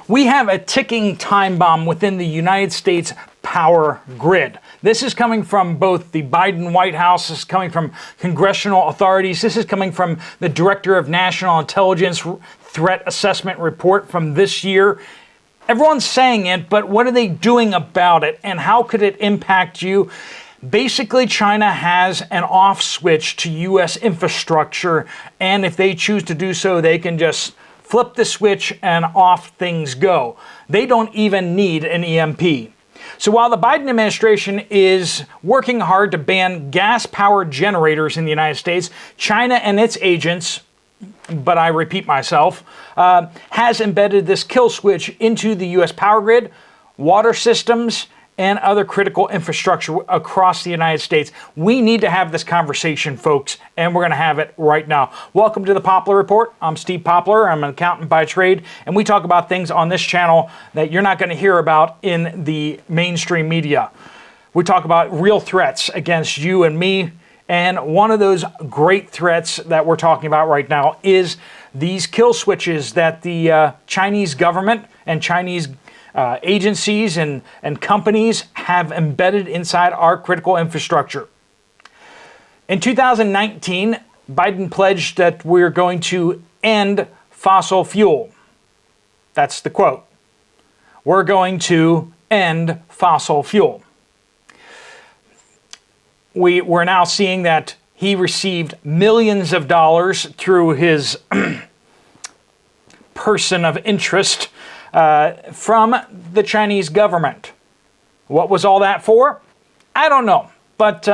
We have a ticking time bomb within the United States power grid. This is coming from both the Biden White House, this is coming from congressional authorities, this is coming from the Director of National Intelligence Threat Assessment Report from this year. Everyone's saying it, but what are they doing about it, and how could it impact you? Basically, China has an off switch to U.S. infrastructure, and if they choose to do so, they can just flip the switch and off things go. They don't even need an EMP. So while the Biden administration is working hard to ban gas-powered generators in the United States, China and its agents, but I repeat myself, has embedded this kill switch into the U.S. power grid, water systems, and other critical infrastructure across the United States. We need to have this conversation, folks, and we're going to have it right now. Welcome to the Poplar Report. I'm Steve Poplar. I'm an accountant by trade, and we talk about things on this channel that you're not going to hear about in the mainstream media. We talk about real threats against you and me, and one of those great threats that we're talking about right now is these kill switches that the Chinese government and Chinese agencies and companies have embedded inside our critical infrastructure. In 2019, Biden pledged that we're going to end fossil fuel. That's the quote. We're going to end fossil fuel. We're now seeing that he received millions of dollars through his person of interest from the Chinese government. What was all that for? I don't know. But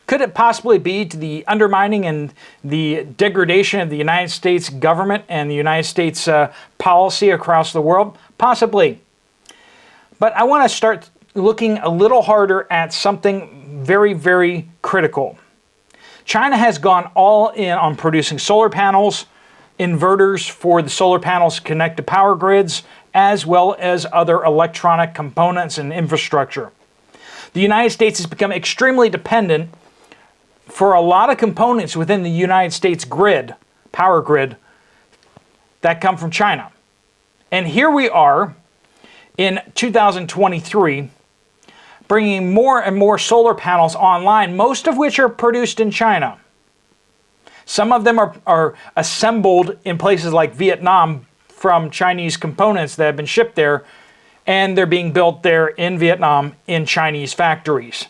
could it possibly be to the undermining and the degradation of the United States government and the United States policy across the world? Possibly. But I want to start looking a little harder at something very, very critical. China has gone all in on producing solar panels, inverters for the solar panels to connect to power grids, as well as other electronic components and infrastructure. The United States has become extremely dependent for a lot of components within the United States grid, power grid, that come from China. And here we are in 2023, bringing more and more solar panels online, most of which are produced in China. Some of them are assembled in places like Vietnam from Chinese components that have been shipped there, and they're being built there in Vietnam in Chinese factories.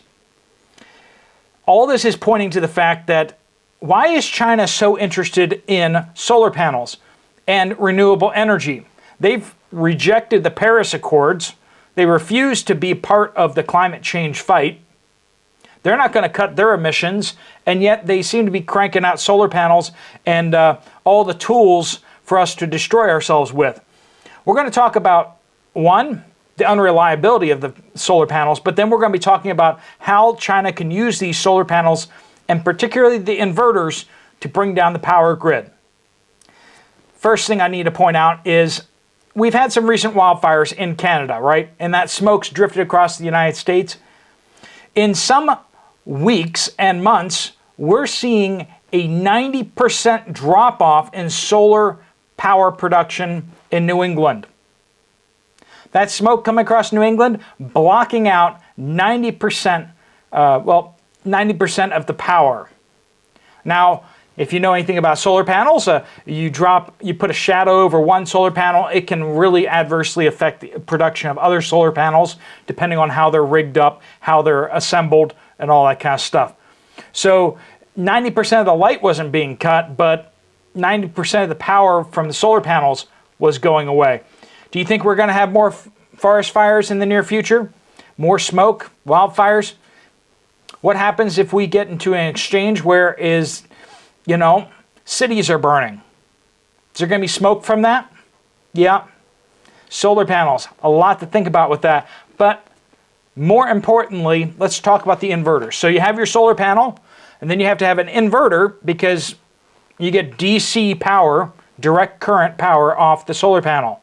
All this is pointing to the fact that why is China so interested in solar panels and renewable energy? They've rejected the Paris Accords. They refuse to be part of the climate change fight. They're not going to cut their emissions, and yet they seem to be cranking out solar panels and all the tools for us to destroy ourselves with. We're going to talk about, one, the unreliability of the solar panels, but then we're going to be talking about how China can use these solar panels, and particularly the inverters, to bring down the power grid. First thing I need to point out is we've had some recent wildfires in Canada, right? And that smoke's drifted across the United States. In some weeks and months, we're seeing a 90% drop-off in solar power production in New England. That smoke coming across New England, blocking out 90% of the power. Now, if you know anything about solar panels, you put a shadow over one solar panel, it can really adversely affect the production of other solar panels, depending on how they're rigged up, how they're assembled, and all that kind of stuff. So 90% of the light wasn't being cut, but 90% of the power from the solar panels was going away. Do you think we're going to have more forest fires in the near future? More smoke, wildfires? What happens if we get into an exchange where cities are burning? Is there going to be smoke from that? Yeah. Solar panels, a lot to think about with that. But more importantly, let's talk about the inverters. So you have your solar panel, and then you have to have an inverter because you get DC power, direct current power off the solar panel.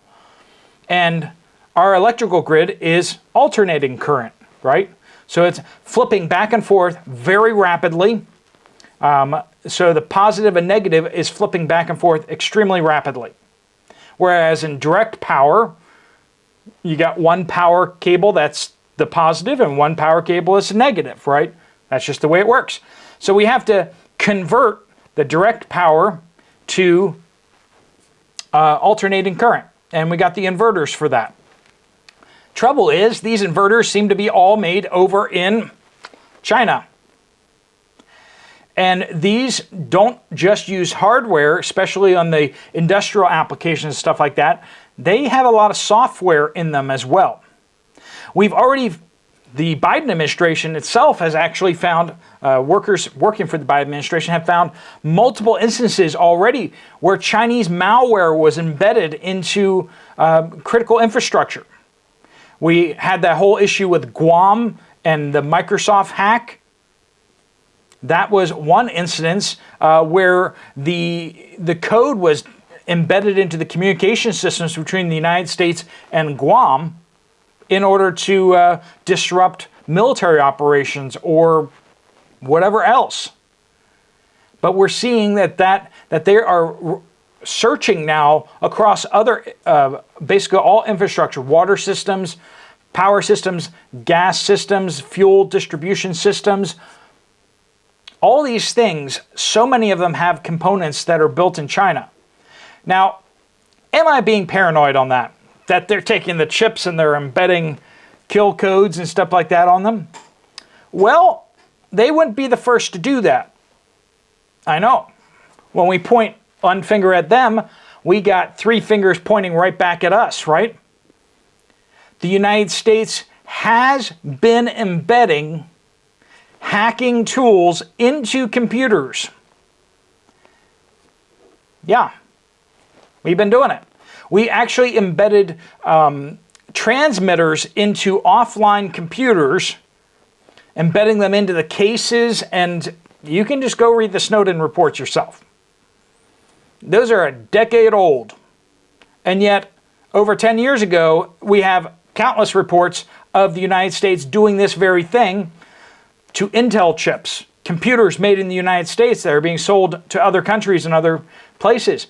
And our electrical grid is alternating current, right? So it's flipping back and forth very rapidly. So the positive and negative is flipping back and forth extremely rapidly. Whereas in direct power, you got one power cable that's the positive and one power cable is the negative, right? That's just the way it works. So we have to convert the direct power to alternating current. And we got the inverters for that. Trouble is, these inverters seem to be all made over in China. And these don't just use hardware, especially on the industrial applications and stuff like that. They have a lot of software in them as well. The Biden administration itself has actually found, workers working for the Biden administration have found multiple instances already where Chinese malware was embedded into critical infrastructure. We had that whole issue with Guam and the Microsoft hack. That was one instance where the code was embedded into the communication systems between the United States and Guam in order to disrupt military operations or whatever else. But we're seeing that they are searching now across other, basically all infrastructure, water systems, power systems, gas systems, fuel distribution systems. All these things, so many of them have components that are built in China. Now, am I being paranoid on that? That they're taking the chips and they're embedding kill codes and stuff like that on them? Well, they wouldn't be the first to do that. I know. When we point one finger at them, we got three fingers pointing right back at us, right? The United States has been embedding hacking tools into computers. Yeah, we've been doing it. We actually embedded transmitters into offline computers, embedding them into the cases, and you can just go read the Snowden reports yourself. Those are a decade old. And yet, over 10 years ago, we have countless reports of the United States doing this very thing to Intel chips, computers made in the United States that are being sold to other countries and other places.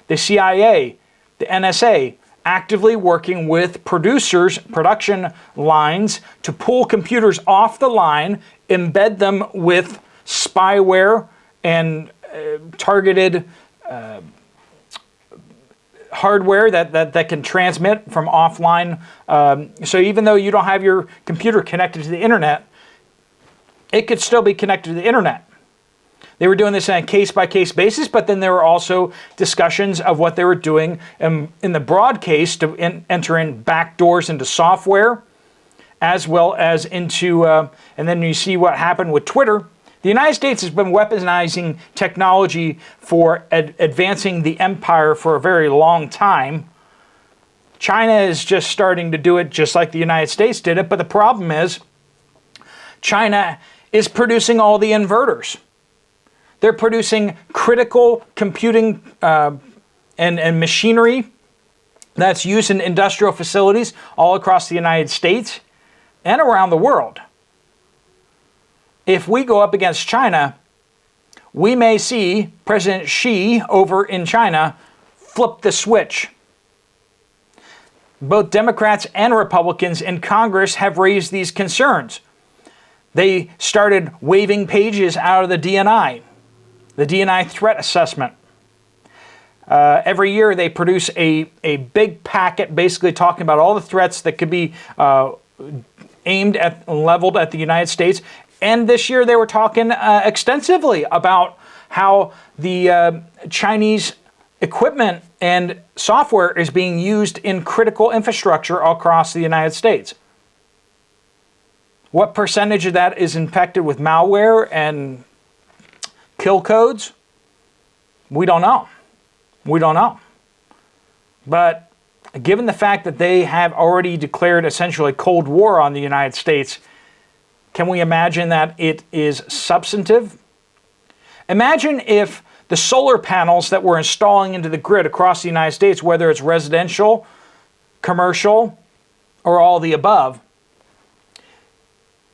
The CIA, the NSA, actively working with producers, production lines, to pull computers off the line, embed them with spyware and targeted hardware that can transmit from offline. So even though you don't have your computer connected to the internet, it could still be connected to the internet. They were doing this on a case-by-case basis, but then there were also discussions of what they were doing in the broad case to enter in backdoors into software, as well as into, and then you see what happened with Twitter. The United States has been weaponizing technology for advancing the empire for a very long time. China is just starting to do it just like the United States did it, but the problem is China is producing all the inverters. They're producing critical computing and machinery that's used in industrial facilities all across the United States and around the world. If we go up against China, we may see President Xi over in China flip the switch. Both Democrats and Republicans in Congress have raised these concerns. They started waving pages out of the DNI threat assessment. Every year they produce a big packet basically talking about all the threats that could be aimed at, leveled at the United States. And this year they were talking extensively about how the Chinese equipment and software is being used in critical infrastructure across the United States. What percentage of that is infected with malware and kill codes? We don't know. We don't know. But given the fact that they have already declared essentially Cold War on the United States, can we imagine that it is substantive? Imagine if the solar panels that we're installing into the grid across the United States, whether it's residential, commercial, or all the above,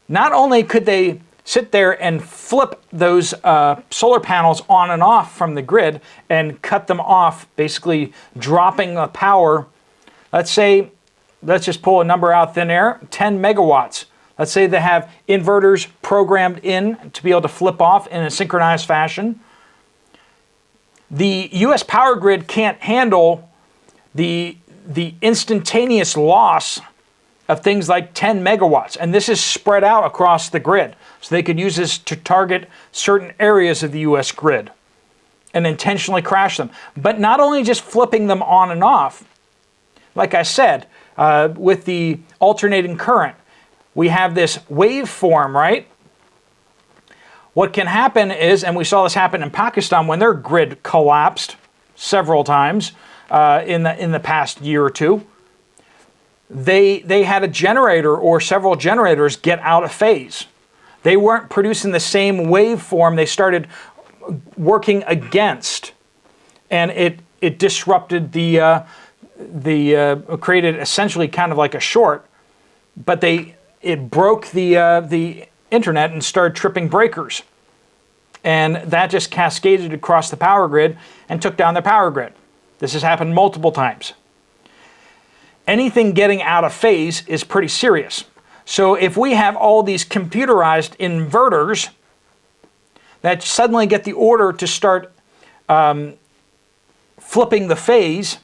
not only could they sit there and flip those solar panels on and off from the grid and cut them off, basically dropping the power. Let's just pull a number out thin air, 10 megawatts. Let's say they have inverters programmed in to be able to flip off in a synchronized fashion. The U.S. power grid can't handle the instantaneous loss of things like 10 megawatts. And this is spread out across the grid. So they could use this to target certain areas of the U.S. grid and intentionally crash them. But not only just flipping them on and off, like I said, with the alternating current, we have this waveform, right? What can happen is, and we saw this happen in Pakistan when their grid collapsed several times in the past year or two, they had a generator or several generators get out of phase. They weren't producing the same waveform they started working against, and it disrupted created essentially kind of like a short, but it broke the internet and started tripping breakers. And that just cascaded across the power grid and took down the power grid. This has happened multiple times. Anything getting out of phase is pretty serious. So if we have all these computerized inverters that suddenly get the order to start flipping the phase,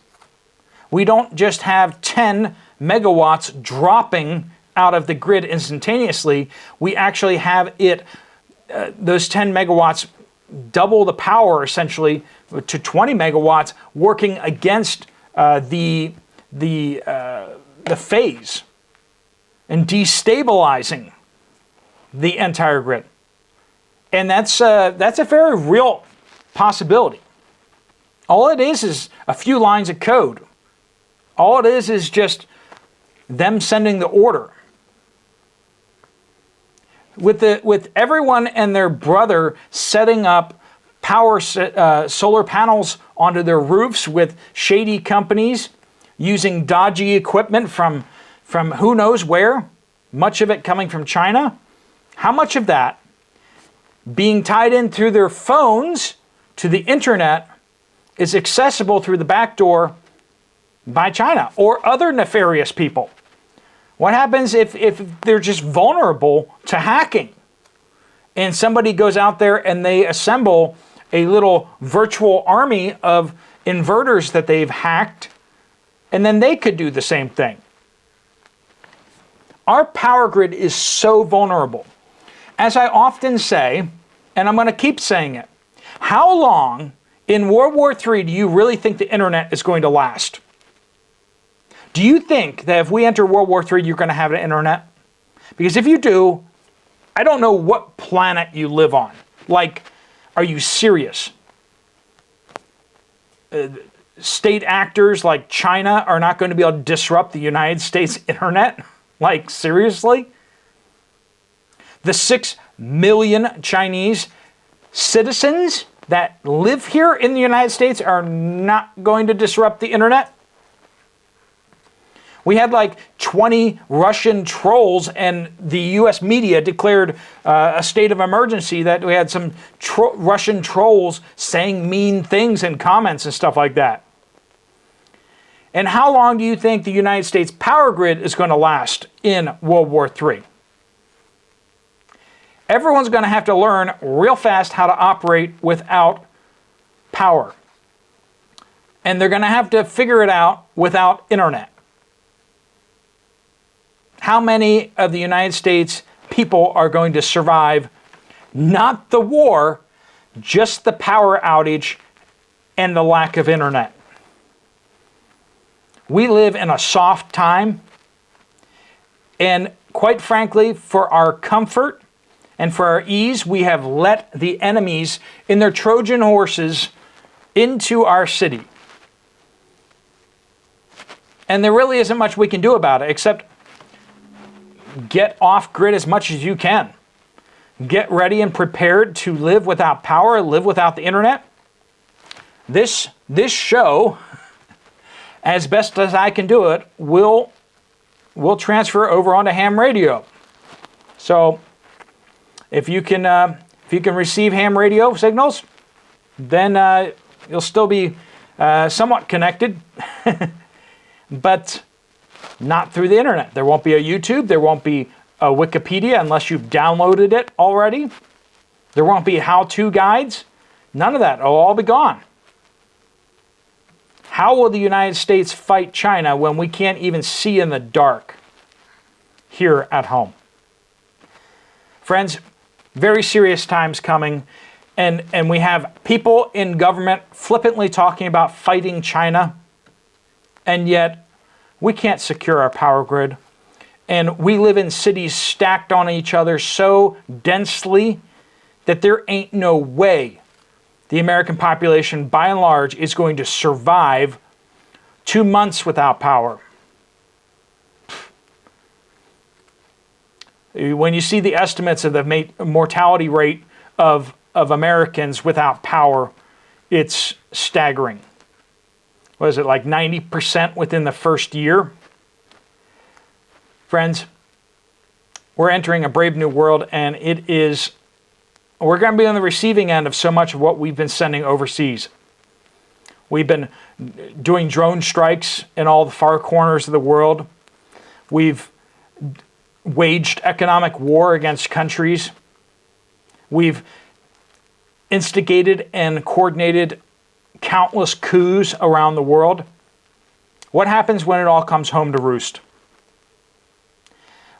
we don't just have 10 megawatts dropping out of the grid instantaneously. We actually have those 10 megawatts double the power essentially to 20 megawatts working against the phase and destabilizing the entire grid. And that's a very real possibility. All it is a few lines of code. All it is just them sending the order. With everyone and their brother setting up solar panels onto their roofs with shady companies, using dodgy equipment from who knows where, much of it coming from China, how much of that being tied in through their phones to the internet is accessible through the back door by China or other nefarious people? What happens if they're just vulnerable to hacking and somebody goes out there and they assemble a little virtual army of inverters that they've hacked, and then they could do the same thing? Our power grid is so vulnerable. As I often say, and I'm going to keep saying it, how long in World War III do you really think the internet is going to last? Do you think that if we enter World War III, you're going to have an internet? Because if you do, I don't know what planet you live on. Like, are you serious? State actors like China are not going to be able to disrupt the United States internet? Like, seriously? The 6 million Chinese citizens that live here in the United States are not going to disrupt the internet? We had like 20 Russian trolls, and the U.S. media declared a state of emergency, that we had some Russian trolls saying mean things in comments and stuff like that. And how long do you think the United States power grid is going to last in World War III? Everyone's going to have to learn real fast how to operate without power. And they're going to have to figure it out without internet. How many of the United States people are going to survive not the war, just the power outage and the lack of internet? We live in a soft time, and quite frankly, for our comfort and for our ease, we have let the enemies in their Trojan horses into our city. And there really isn't much we can do about it except get off grid as much as you can. Get ready and prepared to live without power, live without the internet. This show, as best as I can do it, will transfer over onto ham radio. So if you can receive ham radio signals, then you'll still be somewhat connected, but not through the internet. There won't be a YouTube. There won't be a Wikipedia unless you've downloaded it already. There won't be how-to guides. None of that. It'll all be gone. How will the United States fight China when we can't even see in the dark here at home? Friends, very serious times coming, and we have people in government flippantly talking about fighting China, and yet we can't secure our power grid. And we live in cities stacked on each other so densely that there ain't no way the American population, by and large, is going to survive 2 months without power. When you see the estimates of the mortality rate of Americans without power, it's staggering. What is it, like 90% within the first year? Friends, we're entering a brave new world, and we're going to be on the receiving end of so much of what we've been sending overseas. We've been doing drone strikes in all the far corners of the world. We've waged economic war against countries. We've instigated and coordinated countless coups around the world. What happens when it all comes home to roost?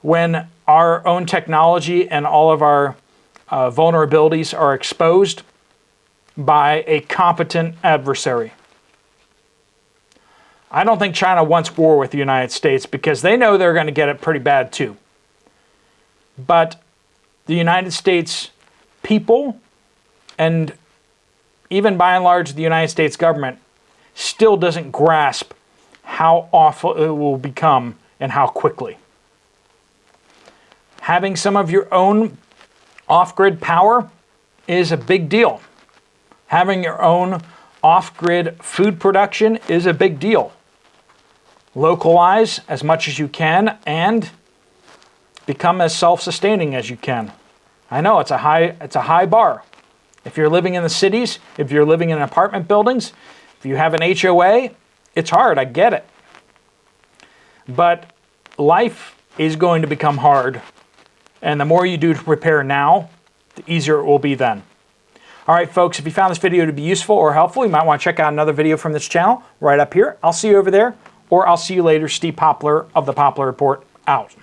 When our own technology and all of our vulnerabilities are exposed by a competent adversary. I don't think China wants war with the United States because they know they're going to get it pretty bad too. But the United States people, and even by and large the United States government, still doesn't grasp how awful it will become and how quickly. Having some of your own off-grid power is a big deal. Having your own off-grid food production is a big deal. Localize as much as you can and become as self-sustaining as you can. I know it's a high bar. If you're living in the cities, if you're living in apartment buildings, if you have an HOA, it's hard, I get it. But life is going to become hard. And the more you do to prepare now, the easier it will be then. All right, folks, if you found this video to be useful or helpful, you might want to check out another video from this channel right up here. I'll see you over there, or I'll see you later. Steve Poplar of the Poplar Report, out.